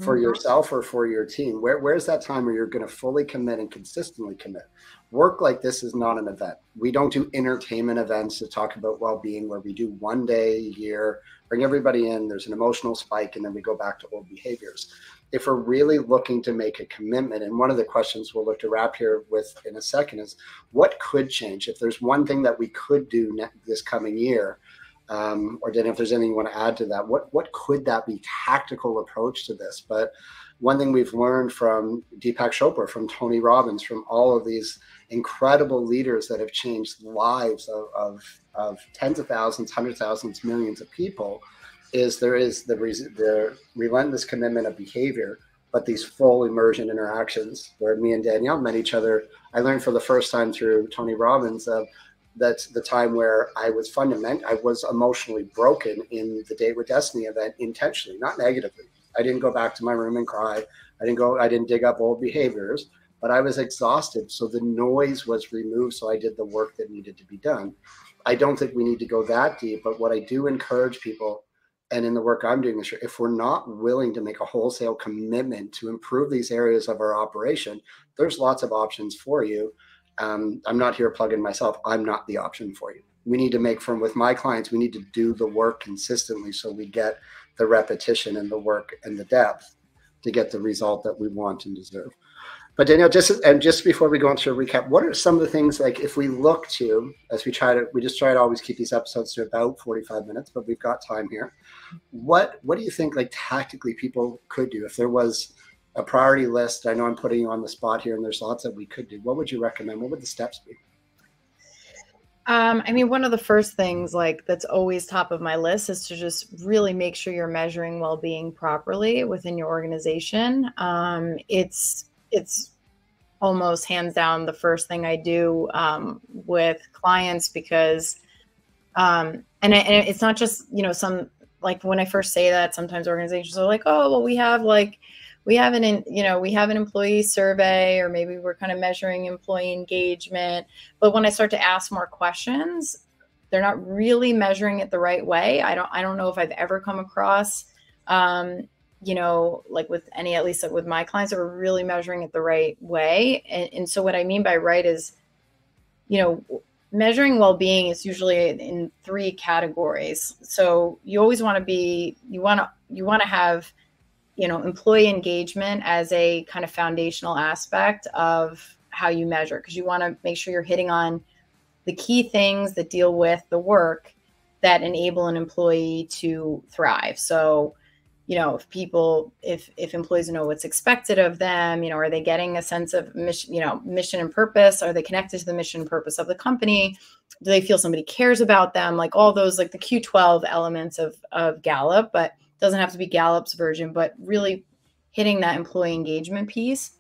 B: For yourself or for your team? Where's that time where you're going to fully commit and consistently commit? Work like this is not an event. We don't do entertainment events to talk about well-being where we do one day a year, bring everybody in, there's an emotional spike, and then we go back to old behaviors. If we're really looking to make a commitment, and one of the questions we'll look to wrap here with in a second is what could change? If there's one thing that we could do this coming year, or Daniel, if there's anything you want to add to that, what could that be tactical approach to this? But one thing we've learned from Deepak Chopra, from Tony Robbins, from all of these incredible leaders that have changed lives of tens of thousands, hundreds of thousands, millions of people, is there is the relentless commitment of behavior, but these full immersion interactions where me and Danielle met each other. I learned for the first time through Tony Robbins that's the time where I was emotionally broken in the Date with Destiny event intentionally, not negatively. I didn't go back to my room and cry. I didn't dig up old behaviors, but I was exhausted. So the noise was removed. So I did the work that needed to be done. I don't think we need to go that deep, but what I do encourage people, and in the work I'm doing this year, if we're not willing to make a wholesale commitment to improve these areas of our operation, there's lots of options for you. I'm not here plugging myself. I'm not the option for you. We need to make with my clients, we need to do the work consistently so we get the repetition and the work and the depth to get the result that we want and deserve. But Danielle, just before we go into a recap, what are some of the things, like if we look to, as we just try to always keep these episodes to about 45 minutes, but we've got time here. What do you think, like tactically, people could do if there was a priority list? I know I'm putting you on the spot here and there's lots that we could do. What would you recommend? What would the steps be?
C: I mean, one of the first things that's always top of my list is to just really make sure you're measuring well-being properly within your organization. It's almost hands down the first thing I do with clients, because and it's not just, some, when I first say that, sometimes organizations are like, oh, well, we have an employee survey, or maybe we're kind of measuring employee engagement. But when I start to ask more questions, they're not really measuring it the right way. I don't know if I've ever come across, with any, at least with my clients, that are really measuring it the right way. And so what I mean by right is, measuring well-being is usually in 3 categories. So you always want to have, employee engagement as a kind of foundational aspect of how you measure, because you want to make sure you're hitting on the key things that deal with the work that enable an employee to thrive. So, if employees know what's expected of them, are they getting a sense of mission and purpose? Are they connected to the mission and purpose of the company? Do they feel somebody cares about them? Like all those, like the Q12 elements of Gallup, but doesn't have to be Gallup's version, but really hitting that employee engagement piece.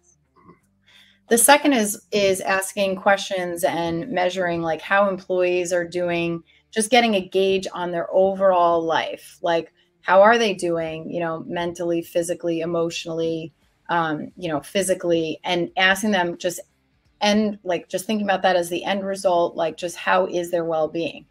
C: The second is asking questions and measuring like how employees are doing, just getting a gauge on their overall life. Like, how are they doing, mentally, physically, emotionally, physically, and asking them just thinking about that as the end result, like just how is their well-being?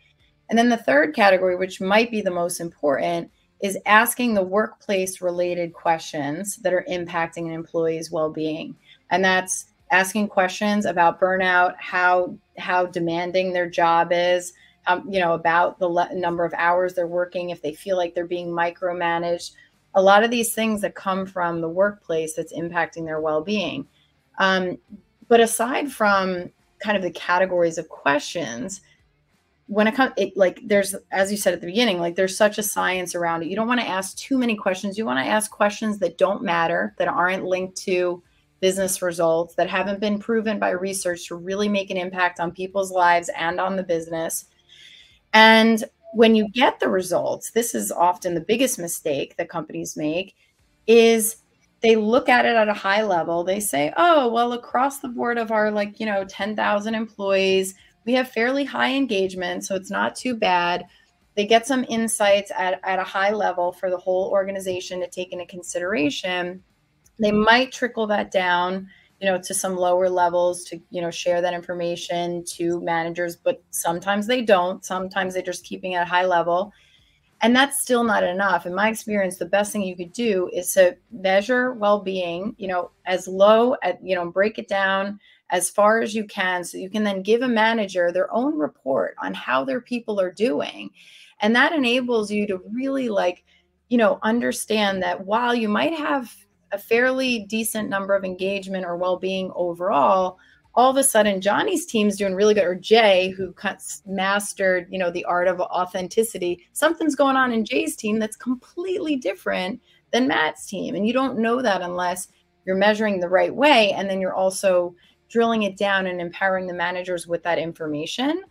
C: And then the third category, which might be the most important, is asking the workplace related questions that are impacting an employee's well-being. And that's asking questions about burnout, how demanding their job is, about the number of hours they're working, if they feel like they're being micromanaged, a lot of these things that come from the workplace that's impacting their well-being. But aside from kind of the categories of questions, when it comes, there's, as you said at the beginning, there's such a science around it. You don't want to ask too many questions. You want to ask questions that don't matter, that aren't linked to business results, that haven't been proven by research to really make an impact on people's lives and on the business. And when you get the results, this is often the biggest mistake that companies make, is they look at it at a high level. They say, oh, well, across the board of our 10,000 employees, we have fairly high engagement, so it's not too bad. They get some insights at a high level for the whole organization to take into consideration. They might trickle that down, to some lower levels to, share that information to managers, but sometimes they don't. Sometimes they're just keeping it at a high level. And that's still not enough. In my experience, the best thing you could do is to measure well-being, as low at, break it down as far as you can, so you can then give a manager their own report on how their people are doing. And that enables you to really understand that while you might have a fairly decent number of engagement or well-being overall, all of a sudden Johnny's team's doing really good, or Jay, who mastered, the art of authenticity, something's going on in Jay's team that's completely different than Matt's team. And you don't know that unless you're measuring the right way. And then you're also drilling it down and empowering the managers with that information.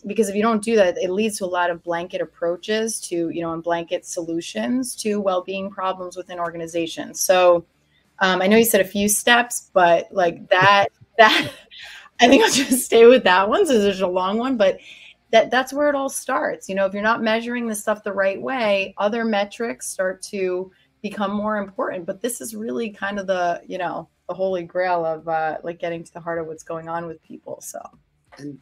C: Because if you don't do that, it leads to a lot of blanket approaches to, and blanket solutions to well-being problems within organizations. So I know you said a few steps, but that I think I'll just stay with that one. So there's a long one, but that's where it all starts. If you're not measuring the stuff the right way, other metrics start to, become more important. But this is really kind of the, you know, the holy grail of like getting to the heart of what's going on with people. So,
B: and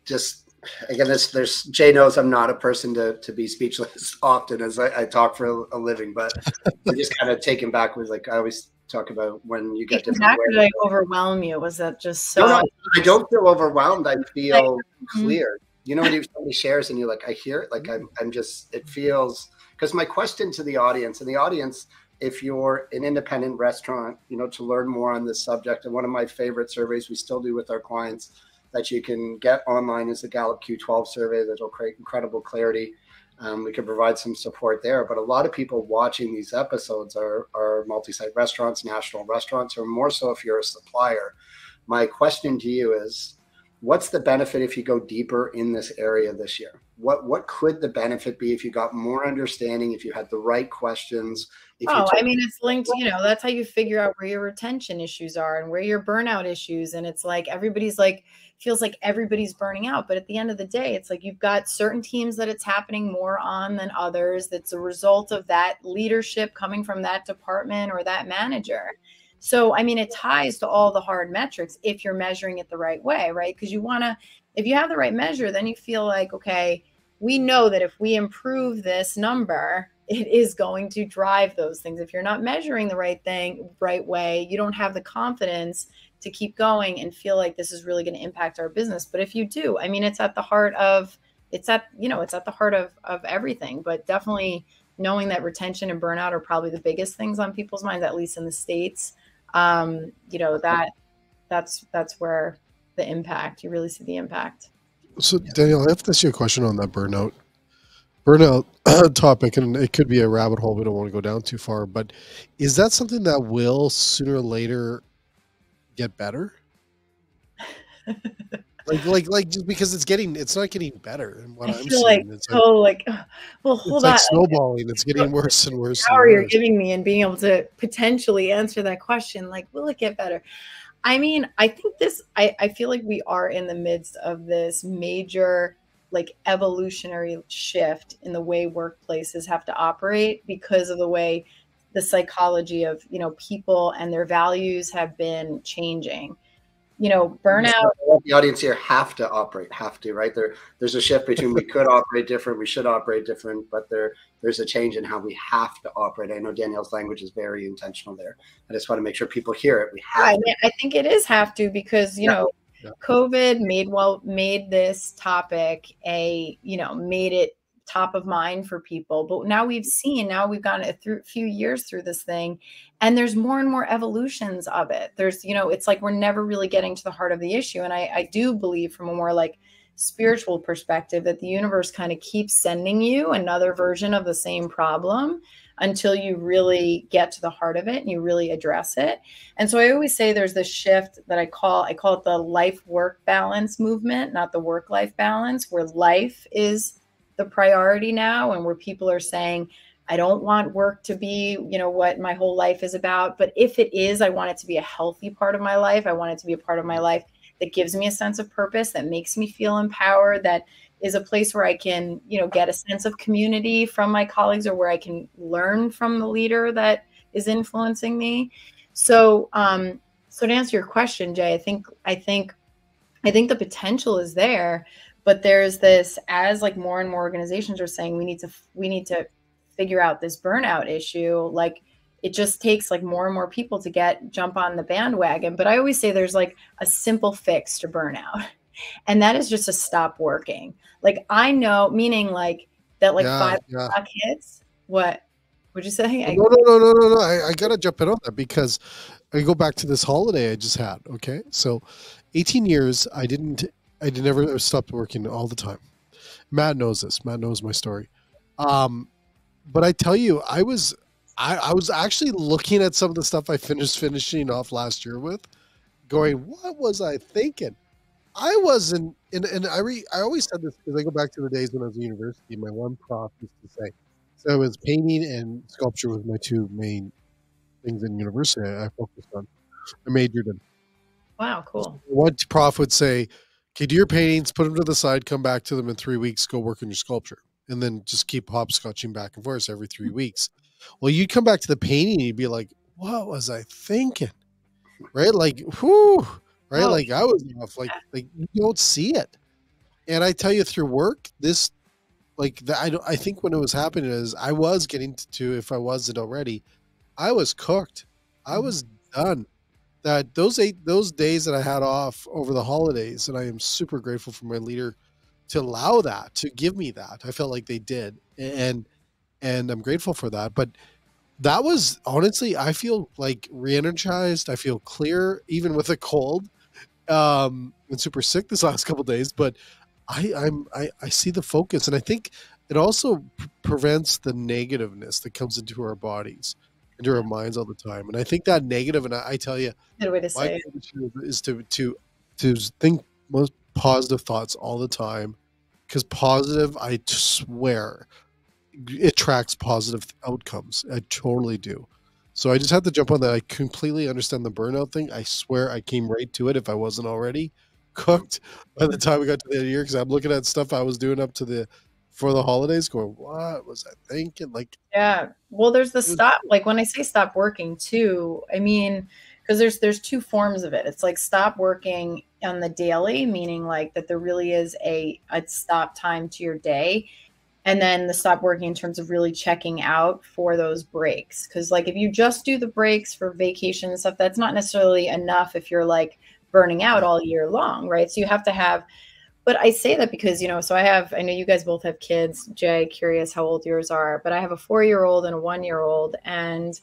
B: just again, there's Jay knows I'm not a person to be speechless often as I talk for a living, but I'm just kind of taken back with, like, I always talk about when you get different ways.
C: Did I overwhelm you? Was that just so?
B: No, I don't feel overwhelmed. I feel clear. You know, when somebody shares and you're like, I hear it, like I'm just, it feels, because my question to the audience, if you're an independent restaurant, you know, to learn more on this subject, and one of my favorite surveys we still do with our clients that you can get online is the Gallup Q12 survey that'll create incredible clarity. We can provide some support there, but a lot of people watching these episodes are multi-site restaurants, national restaurants, or more so if you're a supplier. My question to you is, what's the benefit if you go deeper in this area this year? What could the benefit be if you got more understanding, if you had the right questions?
C: I mean, it's linked, you know, that's how you figure out where your retention issues are and where your burnout issues. And it's like, everybody's like, feels like everybody's burning out. But at the end of the day, it's like, you've got certain teams that it's happening more on than others. That's a result of that leadership coming from that department or that manager. So, I mean, it ties to all the hard metrics if you're measuring it the right way, right? Because you want to, if you have the right measure, then you feel like, okay, we know that if we improve this number, it is going to drive those things. If you're not measuring the right way, you don't have the confidence to keep going and feel like this is really going to impact our business. But if you do, I mean, it's at the heart of everything, but definitely knowing that retention and burnout are probably the biggest things on people's minds, at least in the States. You know, that's where the impact, you really see the impact.
A: So Danielle, I have to ask you a question on that burnout topic, and it could be a rabbit hole. We don't want to go down too far, but is that something that will sooner or later get better? like just because it's not getting better. And what I'm seeing, it's like snowballing. It's getting worse and worse.
C: How you're giving me and being able to potentially answer that question, like, will it get better? I mean, I think I feel like we are in the midst of this major, like, evolutionary shift in the way workplaces have to operate because of the way the psychology of, you know, people and their values have been changing. You know, burnout.
B: The audience here have to, right? There's a shift between we could operate different, we should operate different, but there's a change in how we have to operate. I know Danielle's language is very intentional there. I just want to make sure people hear it. We have to.
C: I think it is have to, because, you know, COVID made this topic made it top of mind for people. But now we've gone a few years through this thing, and there's more and more evolutions of it. There's, you know, it's like we're never really getting to the heart of the issue. And I do believe, from a more like spiritual perspective, that the universe kind of keeps sending you another version of the same problem until you really get to the heart of it and you really address it. And so I always say there's this shift that I call it the life-work balance movement, not the work-life balance, where life is the priority now, and where people are saying, I don't want work to be, you know, what my whole life is about. But if it is, I want it to be a healthy part of my life. I want it to be a part of my life that gives me a sense of purpose, that makes me feel empowered, that is a place where I can, you know, get a sense of community from my colleagues, or where I can learn from the leader that is influencing me. So, so to answer your question, Jay, I think the potential is there, but there's this, as like more and more organizations are saying, we need to figure out this burnout issue. Like, it just takes like more and more people to jump on the bandwagon. But I always say there's like a simple fix to burnout, and that is just to stop working. Like, I know, meaning like that, like 5 o'clock hits. What would you say?
A: No. I gotta jump in on that, because I go back to this holiday I just had. Okay, so 18 years I never stopped working all the time. Matt knows this. Matt knows my story. But I tell you, I was actually looking at some of the stuff I finishing off last year with, going, what was I thinking? I wasn't, and I always said this because I go back to the days when I was in university. My one prof used to say, so it was painting and sculpture was my two main things in university I focused on. I majored in.
C: Wow, cool.
A: One prof would say, okay, do your paintings, put them to the side, come back to them in 3 weeks, go work on your sculpture. And then just keep hopscotching back and forth every 3 weeks. Well, you'd come back to the painting and you'd be like, what was I thinking? Right? Like, whoo, right?
C: Oh,
A: Like I was off, like you don't see it. And I tell you through work, this, like I think when it was happening is I was getting to, if I wasn't already, I was cooked. I was done. That those days that I had off over the holidays, and I am super grateful for my leader to allow that, to give me that. I felt like they did. And I'm grateful for that. But that was honestly, I feel like re-energized. I feel clear, even with a cold, and super sick this last couple of days. But I see the focus, and I think it also prevents the negativeness that comes into our bodies, into our minds all the time. And I think that negative, and I tell you,
C: good way to
A: my
C: say it.
A: goal is to think most positive thoughts all the time, because positive, I swear, it attracts positive outcomes. I totally do. So I just had to jump on that. I completely understand the burnout thing. I swear I came right to it if I wasn't already cooked by the time we got to the end of the year, because I'm looking at stuff I was doing up to for the holidays going, what was I thinking? Like,
C: Yeah. Well, there's the
A: it was,
C: stop. Like when I say stop working too, I mean, because there's two forms of it. It's like stop working on the daily, meaning like that there really is a stop time to your day. And then the stop working in terms of really checking out for those breaks. Because like if you just do the breaks for vacation and stuff, that's not necessarily enough if you're like burning out all year long, right? So you have to have, but I say that because, so I know you guys both have kids. Jay, curious how old yours are, but I have a 4-year-old and a 1-year-old. And,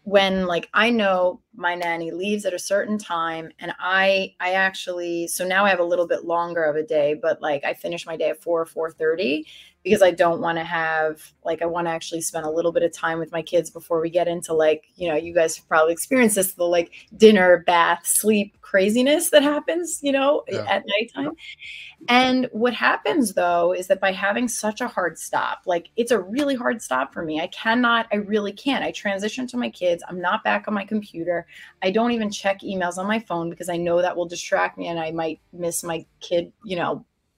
C: when like I know my nanny leaves at a certain time, and I actually, so now I have a little bit longer of a day, but like I finish my day at 4:30 because I don't want to have, like, I want to actually spend a little bit of time with my kids before we get into, like, you guys have probably experienced this, the like dinner, bath, sleep craziness that happens,
A: yeah,
C: at nighttime. And what happens though is that by having such a hard stop, like it's a really hard stop for me. I really can't. I transition to my kids. I'm not back on my computer. I don't even check emails on my phone because I know that will distract me and I might miss my kid,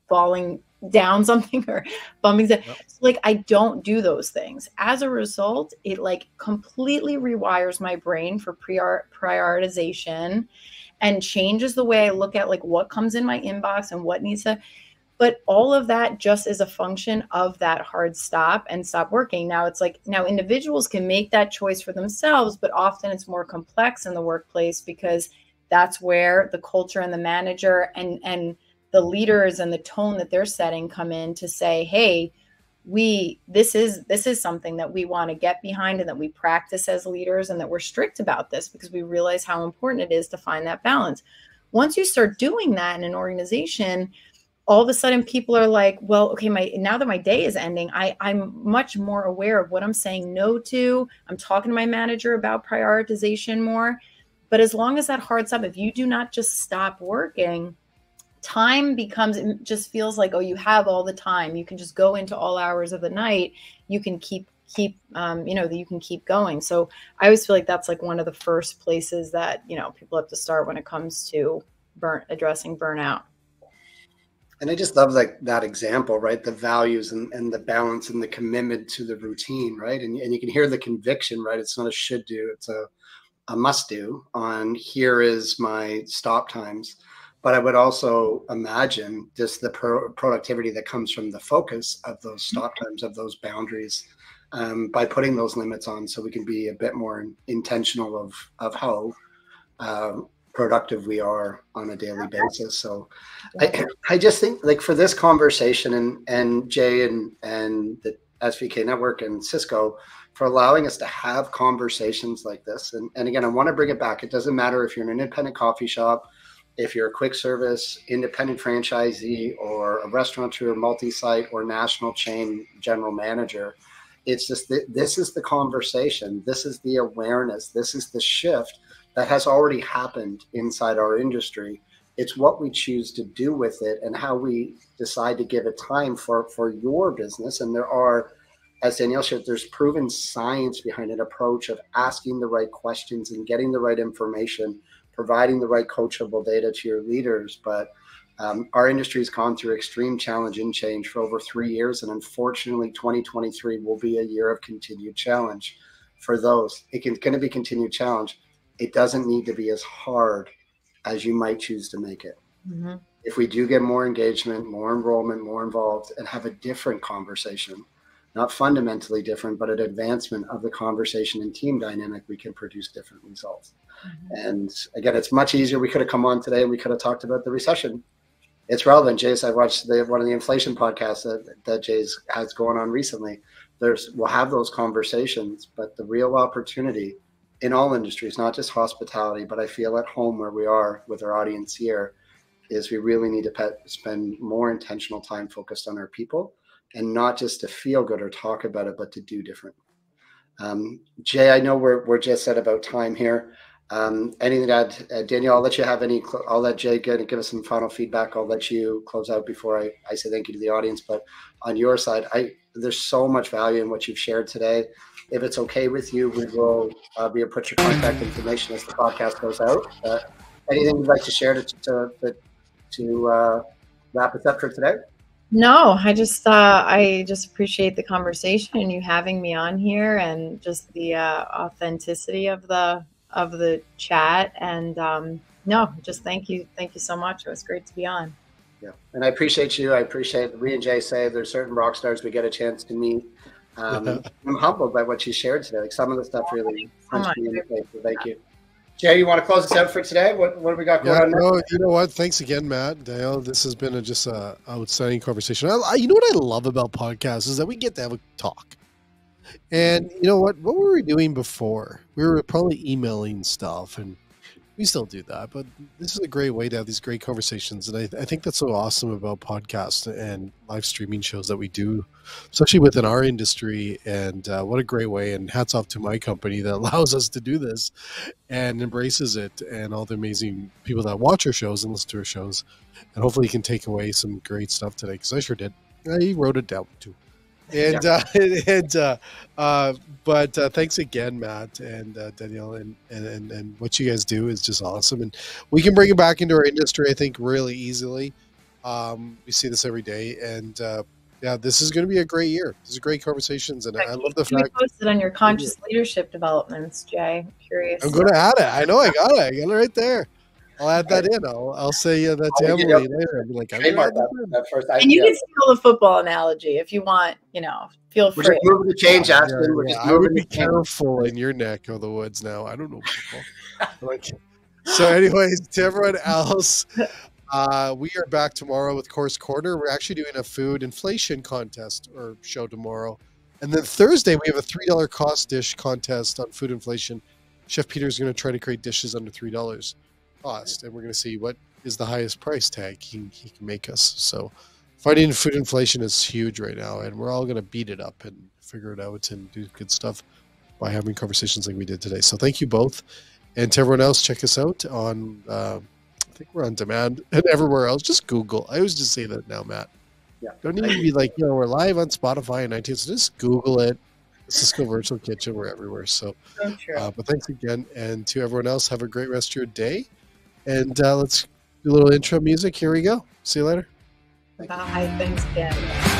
C: falling down something or bumping. So, like, I don't do those things. As a result, it like completely rewires my brain for prioritization and changes the way I look at like what comes in my inbox and what needs to, but all of that just is a function of that hard stop and stop working. Now it's like, now individuals can make that choice for themselves, but often it's more complex in the workplace because that's where the culture and the manager and the leaders and the tone that they're setting come in to say, hey, this is something that we want to get behind and that we practice as leaders, and that we're strict about this because we realize how important it is to find that balance. Once you start doing that in an organization, all of a sudden people are like, well, okay, now that my day is ending, I'm much more aware of what I'm saying no to. I'm talking to my manager about prioritization more. But as long as that hard stop, if you do not just stop working, time becomes, it just feels like, oh, you have all the time. You can just go into all hours of the night. You can keep you can keep going. So I always feel like that's like one of the first places that, people have to start when it comes to addressing burnout.
B: And I just love like that example, right? The values and the balance and the commitment to the routine, right? And you can hear the conviction, right? It's not a should do, it's a must do on here is my stop times. But I would also imagine just the productivity that comes from the focus of those stop times, of those boundaries, by putting those limits on, so we can be a bit more intentional of how productive we are on a daily basis. So I just think, like, for this conversation, and Jay and the SVK Network and Cisco for allowing us to have conversations like this. And again, I want to bring it back. It doesn't matter if you're an independent coffee shop, if you're a quick service independent franchisee, or a restaurateur, multi-site, or national chain general manager. It's just this is the conversation. This is the awareness. This is the shift that has already happened inside our industry. It's what we choose to do with it and how we decide to give it time for your business. And there are, as Danielle shared, there's proven science behind an approach of asking the right questions and getting the right information, providing the right coachable data to your leaders. But Our industry has gone through extreme challenge and change for over 3 years, and unfortunately 2023 will be a year of continued challenge for those. It's going to be continued challenge. It doesn't need to be as hard as you might choose to make it. Mm-hmm. If we do get more engagement, more enrollment, more involved, and have a different conversation, not fundamentally different, but an advancement of the conversation and team dynamic, we can produce different results. Mm-hmm. And again, it's much easier. We could have come on today and we could have talked about the recession. It's relevant. Jace, I watched one of the inflation podcasts that Jace has going on recently. We'll have those conversations, but the real opportunity in all industries, not just hospitality, but I feel at home where we are with our audience here, is we really need to spend more intentional time focused on our people, and not just to feel good or talk about it, but to do different. Jay, I know we're just at about time here. Anything to add? Danielle, I'll let you have I'll let Jay give us some final feedback. I'll let you close out before I say thank you to the audience. But on your side, there's so much value in what you've shared today. If it's okay with you, we will be able to put your contact information as the podcast goes out. Anything you'd like to share to wrap us up for today?
C: No, I just appreciate the conversation and you having me on here, and just the authenticity of the chat. And no, just thank you so much. It was great to be on.
B: Yeah, and I appreciate you. I appreciate we and Jay say there's certain rock stars we get a chance to meet. I'm humbled by what you shared today. Like, some of the stuff really punched me in the face. So thank you. Jay, you want to close us out for today? What do we got going on now?
A: No, you know what? Thanks again, Matt, Dale. This has been just an outstanding conversation. You know what I love about podcasts is that we get to have a talk. And you know what were we doing before? We were probably emailing stuff, and we still do that. But this is a great way to have these great conversations. And I think that's so awesome about podcasts and live streaming shows that we do, especially within our industry. And what a great way. And hats off to my company that allows us to do this and embraces it, and all the amazing people that watch our shows and listen to our shows. And hopefully you can take away some great stuff today, because I sure did. I wrote it down too. And but thanks again, Matt and Danielle, and what you guys do is just awesome, and we can bring it back into our industry, I think, really easily. We see this every day, and yeah, this is going to be a great year. This is great conversations, and I love the fact.
C: You posted on your conscious leadership developments, Jay. I'm curious.
A: I'm going to add it. I know I got it. I got it right there. I'll add that in. I'll say that to Emily later. I'll be like,
B: that first idea.
C: And you can steal the football analogy if you want. Feel free.
B: We're just moving the change, Ashton. We're just moving.
A: I would be careful in your neck of the woods now. I don't know football. So, anyways, to everyone else, we are back tomorrow with Course Corner. We're actually doing a food inflation contest or show tomorrow, and then Thursday we have a $3 cost dish contest on food inflation. Chef Peter is going to try to create dishes under $3 cost, and we're going to see what is the highest price tag he can make us. So fighting food inflation is huge right now, and we're all going to beat it up and figure it out and do good stuff by having conversations like we did today. So thank you both, and to everyone else, check us out on I think we're on demand and everywhere else. Just Google. I always just say that now, Matt.
B: Yeah,
A: don't need to be like, we're live on Spotify and iTunes. So just Google it. Cisco Virtual Kitchen. We're everywhere. So but thanks again, and to everyone else, have a great rest of your day. And let's do a little intro music. Here we go. See you later.
C: Bye. Thanks again.